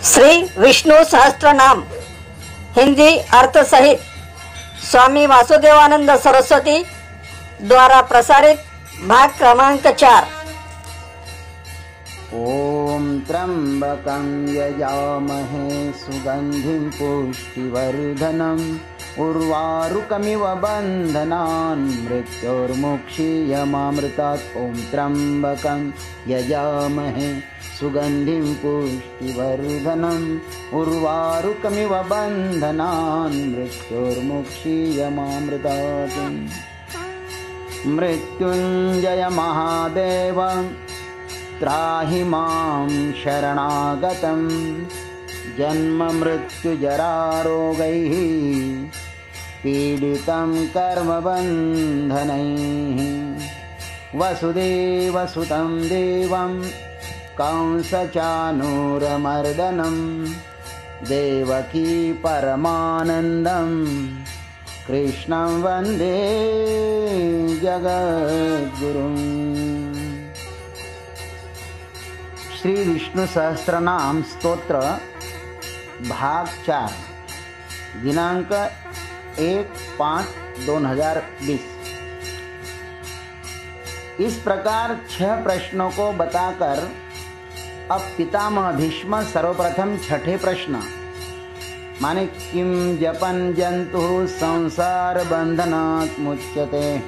श्री विष्णु सहस्त्र नाम हिंदी अर्थ सहित स्वामी वासुदेवानंद सरस्वती द्वारा प्रसारित भाग क्रमांक 4। ओम त्र्यंबकं यजामहे सुगंधिं पुष्टिवर्धनम् उर्वारुकमिव बन्धनान् मृत्योर्मुक्षीयमामृतात्। ओम त्र्यंबकं यजामहे सुगंधिं पुष्टिवर्धनम् उर्वारुकमिव बन्धनान् मृत्योर्मुक्षीयमामृतात्। मृत्युंजय महादेव त्राहि मां शरणागतं जन्म मृत्यु जरा रोगैः पीडितं कर्मबन्धनैः। वसुदेवसुतं देवं कंसचानूरमर्दनं देवकी परमानन्दं कृष्णं वन्दे जगद्गुरुम्। श्री विष्णु सहस्त्रनाम स्तोत्र भाग 4 दिनांक 1/5/2020। इस प्रकार 6 प्रश्नों को बताकर अब पितामह भीष्म सर्वप्रथम छठे प्रश्न माने किम जपन जंतु संसार बंधनात् मुच्यते,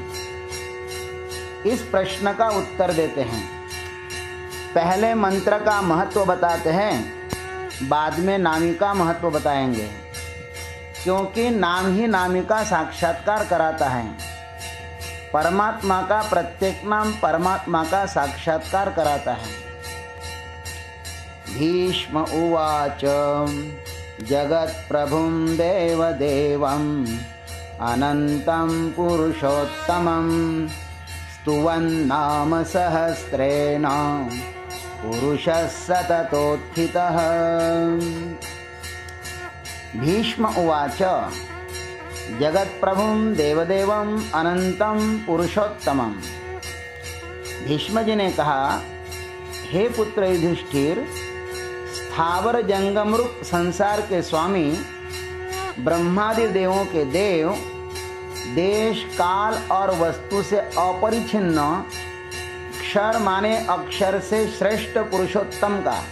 इस प्रश्न का उत्तर देते हैं। पहले मंत्र का महत्व बताते हैं, बाद में नामी का महत्व बताएंगे, क्योंकि नाम ही नामी का साक्षात्कार कराता है। परमात्मा का प्रत्येक नाम परमात्मा का साक्षात्कार कराता है। भीष्म उवाच जगत्प्रभुं देवदेवम् अनन्तं पुरुषोत्तमं स्तुवन्नाम सहस्रेण पुरुषः सततोत्थितः। भीष्म उवाच जगत्प्रभुं देवदेवम् अनंतं पुरुषोत्तमम्। भीष्म जी ने कहा, हे पुत्र युधिष्ठिर, स्थावर जंगम रूप संसार के स्वामी, ब्रह्मादि देवों के देव, देश काल और वस्तु से अपरिछिन्न, अक्षर माने अक्षर से श्रेष्ठ पुरुषोत्तम का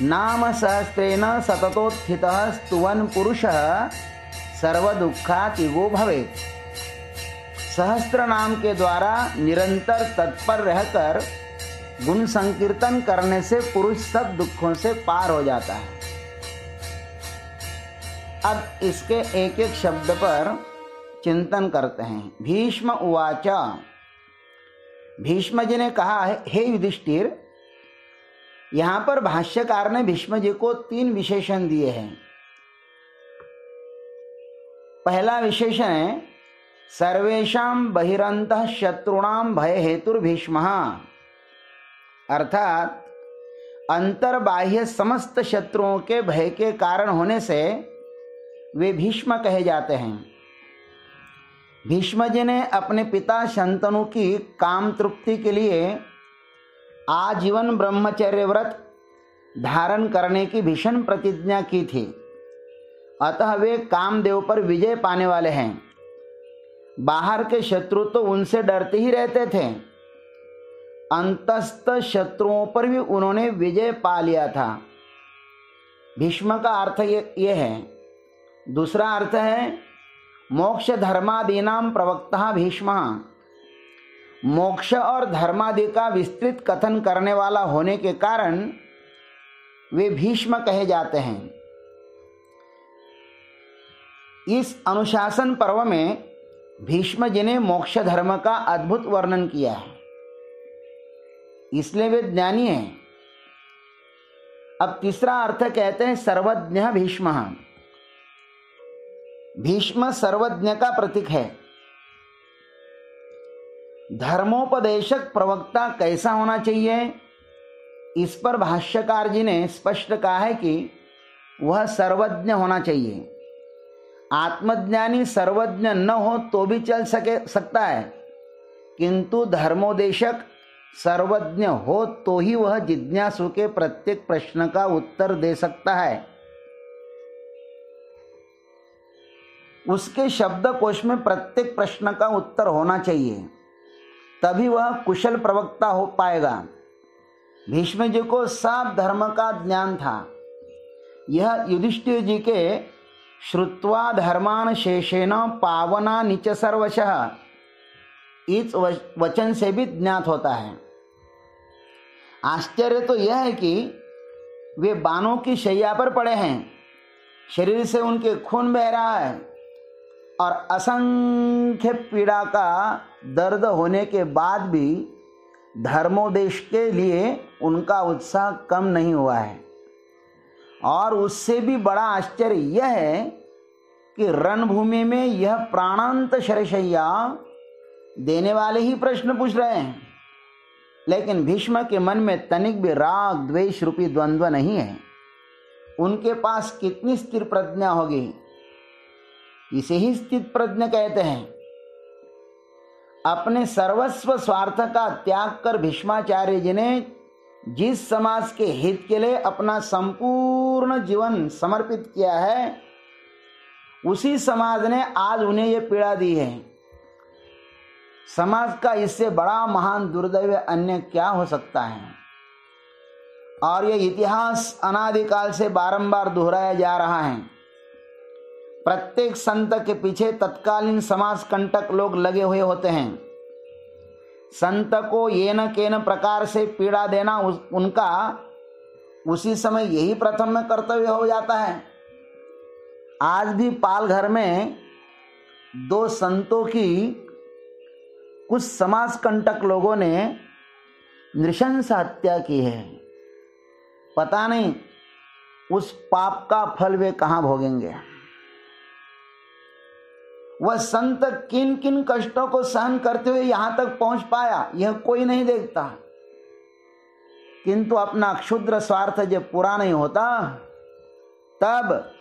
नाम सहस्रेण सततोत्थितः स्तुवन पुरुषः सर्वदुःखातिगो भवेत्। सहस्त्र नाम के द्वारा निरंतर तत्पर रहकर गुण संकीर्तन करने से पुरुष सब दुखों से पार हो जाता है। अब इसके एक एक शब्द पर चिंतन करते हैं। भीष्म उवाच, भीष्म जी ने कहा, हे युधिष्ठिर। यहाँ पर भाष्यकार ने भीष्म जी को 3 विशेषण दिए हैं। पहला विशेषण है सर्वेषां बहिरंतः शत्रुणां भय हेतुर्भीष्मः, अर्थात अंतर्बाह्य समस्त शत्रुओं के भय के कारण होने से वे भीष्म कहे जाते हैं। भीष्म जी ने अपने पिता शंतनु की काम तृप्ति के लिए आजीवन ब्रह्मचर्य व्रत धारण करने की भीषण प्रतिज्ञा की थी। अतः वे कामदेव पर विजय पाने वाले हैं। बाहर के शत्रु तो उनसे डरते ही रहते थे, अंतस्थ शत्रुओं पर भी उन्होंने विजय पा लिया था। भीष्म का अर्थ ये है। दूसरा अर्थ है मोक्ष धर्मादीनां प्रवक्ता भीष्म, मोक्ष और धर्मादि का विस्तृत कथन करने वाला होने के कारण वे भीष्म कहे जाते हैं। इस अनुशासन पर्व में भीष्म जी ने मोक्ष धर्म का अद्भुत वर्णन किया है, इसलिए वे ज्ञानी हैं। अब तीसरा अर्थ कहते हैं सर्वज्ञ भीष्म। भीष्म सर्वज्ञ का प्रतीक है। धर्मोपदेशक प्रवक्ता कैसा होना चाहिए, इस पर भाष्यकार जी ने स्पष्ट कहा है कि वह सर्वज्ञ होना चाहिए। आत्मज्ञानी सर्वज्ञ न हो तो भी चल सकता है, किंतु धर्मोदेशक सर्वज्ञ हो तो ही वह जिज्ञासु के प्रत्येक प्रश्न का उत्तर दे सकता है। उसके शब्दकोश में प्रत्येक प्रश्न का उत्तर होना चाहिए, तभी वह कुशल प्रवक्ता हो पाएगा। भीष्म जी को सब धर्म का ज्ञान था। यह युधिष्ठिर जी के श्रुत्वा धर्मान शेषेण पावना निच सर्वशः इस वचन से भी ज्ञात होता है। आश्चर्य तो यह है कि वे बाणों की शैया पर पड़े हैं, शरीर से उनके खून बह रहा है और असंख्य पीड़ा का दर्द होने के बाद भी धर्मोपदेश के लिए उनका उत्साह कम नहीं हुआ है। और उससे भी बड़ा आश्चर्य यह है कि रणभूमि में यह प्राणांत शरशैया देने वाले ही प्रश्न पूछ रहे हैं, लेकिन भीष्म के मन में तनिक भी राग द्वेष रूपी द्वंद्व नहीं है। उनके पास कितनी स्थिर प्रज्ञा होगी, इसे ही स्थित प्रज्ञ कहते हैं। अपने सर्वस्व स्वार्थ का त्याग कर भीष्माचार्य जी ने जिस समाज के हित के लिए अपना संपूर्ण जीवन समर्पित किया है, उसी समाज ने आज उन्हें यह पीड़ा दी है। समाज का इससे बड़ा महान दुर्दैव अन्य क्या हो सकता है। और यह इतिहास अनादिकाल से बारंबार दोहराया जा रहा है। प्रत्येक संत के पीछे तत्कालीन समाज कंटक लोग लगे हुए होते हैं। संत को ये न केन प्रकार से पीड़ा देना उनका उसी समय यही प्रथम में कर्तव्य हो जाता है। आज भी पालघर में 2 संतों की कुछ समाज कंटक लोगों ने नृशंस हत्या की है। पता नहीं उस पाप का फल वे कहां भोगेंगे। वह संत किन किन कष्टों को सहन करते हुए यहां तक पहुंच पाया, यह कोई नहीं देखता। किंतु अपना क्षुद्र स्वार्थ जब पूरा नहीं होता, तब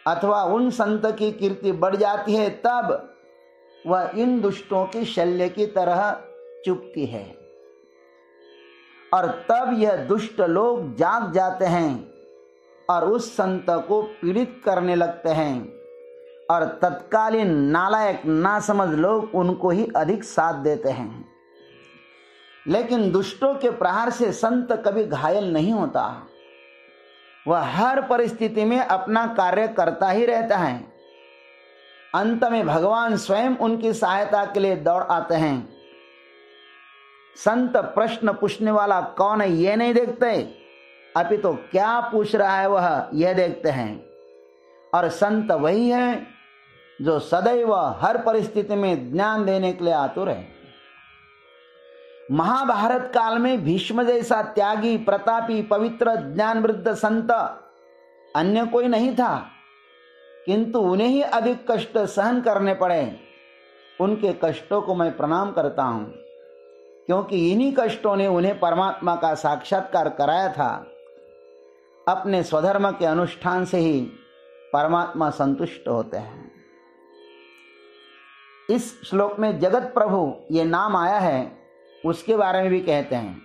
अथवा उन संत की कीर्ति बढ़ जाती है, तब वह इन दुष्टों की शल्य की तरह चुपती है। और तब यह दुष्ट लोग जाग जाते हैं और उस संत को पीड़ित करने लगते हैं, और तत्कालीन नालायक नासमझ लोग उनको ही अधिक साथ देते हैं। लेकिन दुष्टों के प्रहार से संत कभी घायल नहीं होता। वह हर परिस्थिति में अपना कार्य करता ही रहता है। अंत में भगवान स्वयं उनकी सहायता के लिए दौड़ आते हैं। संत प्रश्न पूछने वाला कौन है यह नहीं देखते, अपितु क्या पूछ रहा है वह यह देखते हैं। और संत वही है जो सदैव हर परिस्थिति में ज्ञान देने के लिए आतुर है। महाभारत काल में भीष्म जैसा त्यागी, प्रतापी, पवित्र, ज्ञान वृद्ध संत अन्य कोई नहीं था, किंतु उन्हें ही अधिक कष्ट सहन करने पड़े। उनके कष्टों को मैं प्रणाम करता हूं, क्योंकि इन्हीं कष्टों ने उन्हें परमात्मा का साक्षात्कार कराया था। अपने स्वधर्म के अनुष्ठान से ही परमात्मा संतुष्ट होते हैं। इस श्लोक में जगत प्रभु ये नाम आया है, उसके बारे में भी कहते हैं।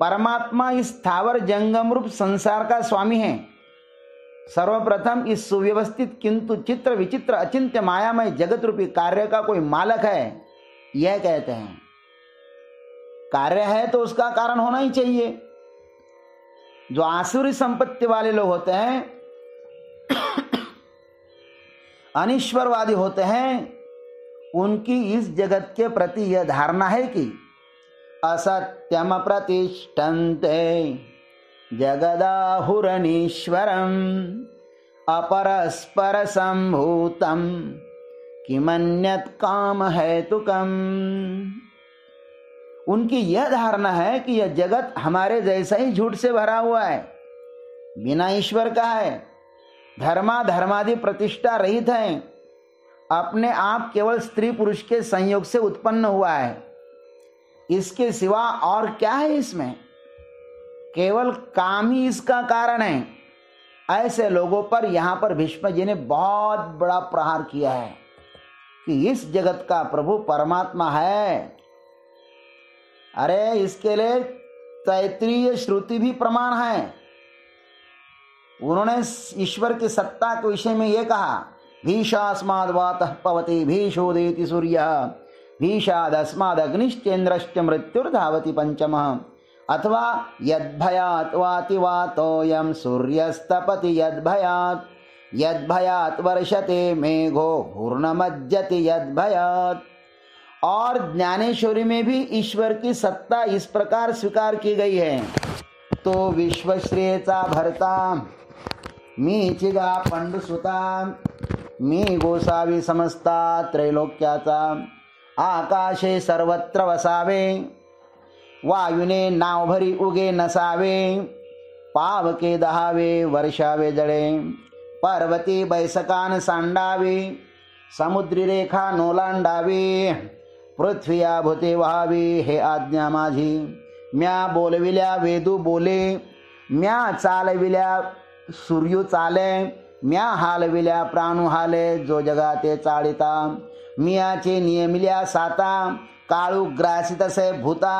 परमात्मा इस स्थावर जंगम रूप संसार का स्वामी है। सर्वप्रथम इस सुव्यवस्थित किंतु चित्र विचित्र अचिंत्य मायामय जगत रूपी कार्य का कोई मालक है, यह कहते हैं। कार्य है तो उसका कारण होना ही चाहिए। जो आसुरी संपत्ति वाले लोग होते हैं, अनिश्वरवादी होते हैं, उनकी इस जगत के प्रति यह धारणा है कि असत्यम प्रतिष्ठन्ते जगदाहुरनीश्वरम अपरस्पर संभूतम किमन्यत् काम हेतुकम। उनकी यह धारणा है कि यह जगत हमारे जैसा ही झूठ से भरा हुआ है, बिना ईश्वर का है, धर्मादि प्रतिष्ठा रहित है, अपने आप केवल स्त्री पुरुष के संयोग से उत्पन्न हुआ है, इसके सिवा और क्या है इसमें, केवल काम ही इसका कारण है। ऐसे लोगों पर यहाँ पर भीष्म जी ने बहुत बड़ा प्रहार किया है कि इस जगत का प्रभु परमात्मा है। अरे इसके लिए तैत्तिरीय श्रुति भी प्रमाण है। उन्होंने ईश्वर की सत्ता के विषय में ये कहा, भीषास्माद् वातः पवति भीषोदेति सूर्यः भीषादस्मादग्निश्चेन्द्रश्च मृत्युर्धावति पंचमः, अथवा यद्भयात् वाति वातोऽयं सूर्यस्तपति यद्भयात् यद्भयात् वर्षते मेघो भूर्णमज्जति यद्भयात्। और ज्ञानेश्वरी में भी ईश्वर की सत्ता इस प्रकार स्वीकार की गई है। तो विश्वश्रेयचा भरता मी चिगा पंडुसुता मी गोसावी समस्ता त्रैलोक्याचा आकाशे सर्वत्र वसावे वायुने नावभरी उगे नसावे पावके दहावे वर्षावे जळे पर्वती बैसकान सांडावे समुद्री रेखा नोलांडावे पृथ्वीया भूते व्हावी हे आज्ञा माझी म्या बोलविल्या वेदू बोले म्या चालविल्या सूर्यू चाले म्या हालविल्या प्राणू हाले जो जगाते चाळिता मियाचे नियमिल्या साता काळू ग्रासितसे भूता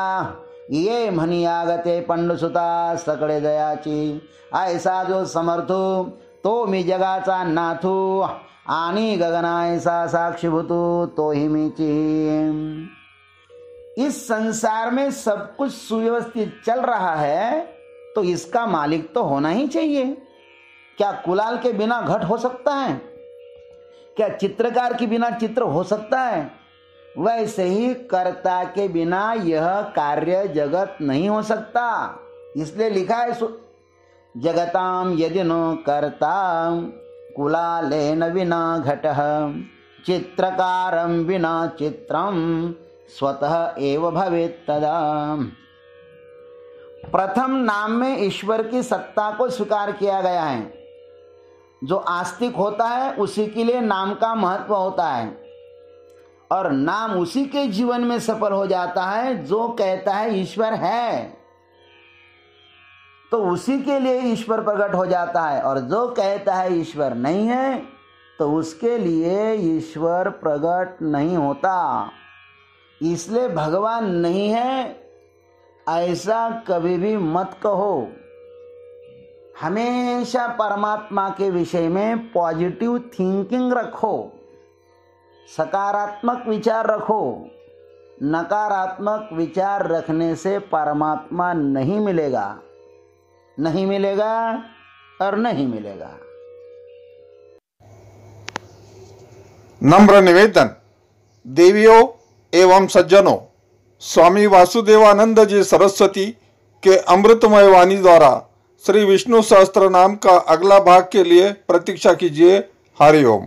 ये म्हणी आगते पंडुसुता सकळे जयाची ऐसा जो समर्थू तो मी जगाचा नाथू आणि गगनायसा साक्षीभूतू तो ही मीची। इस संसार में सब कुछ सुव्यवस्थित चल रहा है तो इसका मालिक तो होना ही चाहिए। क्या कुलाल के बिना घट हो सकता है? क्या चित्रकार के बिना चित्र हो सकता है? वैसे ही कर्ता के बिना यह कार्य जगत नहीं हो सकता। इसलिए लिखा है जगताम यदि न कर्ता कुलालेन विना घटः चित्रकारं विना चित्रं स्वतः एव भवेत् तदा। प्रथम नाम में ईश्वर की सत्ता को स्वीकार किया गया है। जो आस्तिक होता है उसी के लिए नाम का महत्व होता है और नाम उसी के जीवन में सफल हो जाता है जो कहता है ईश्वर है, तो उसी के लिए ईश्वर प्रकट हो जाता है। और जो कहता है ईश्वर नहीं है तो उसके लिए ईश्वर प्रकट नहीं होता। इसलिए भगवान नहीं है ऐसा कभी भी मत कहो। हमेशा परमात्मा के विषय में पॉजिटिव थिंकिंग रखो, सकारात्मक विचार रखो। नकारात्मक विचार रखने से परमात्मा नहीं मिलेगा, नहीं मिलेगा और नहीं मिलेगा। नम्र निवेदन, देवियों एवं सज्जनों, स्वामी वासुदेवानंद जी सरस्वती के अमृतमय वाणी द्वारा श्री विष्णु सहस्त्र नाम का अगला भाग के लिए प्रतीक्षा कीजिए। हरि ओम।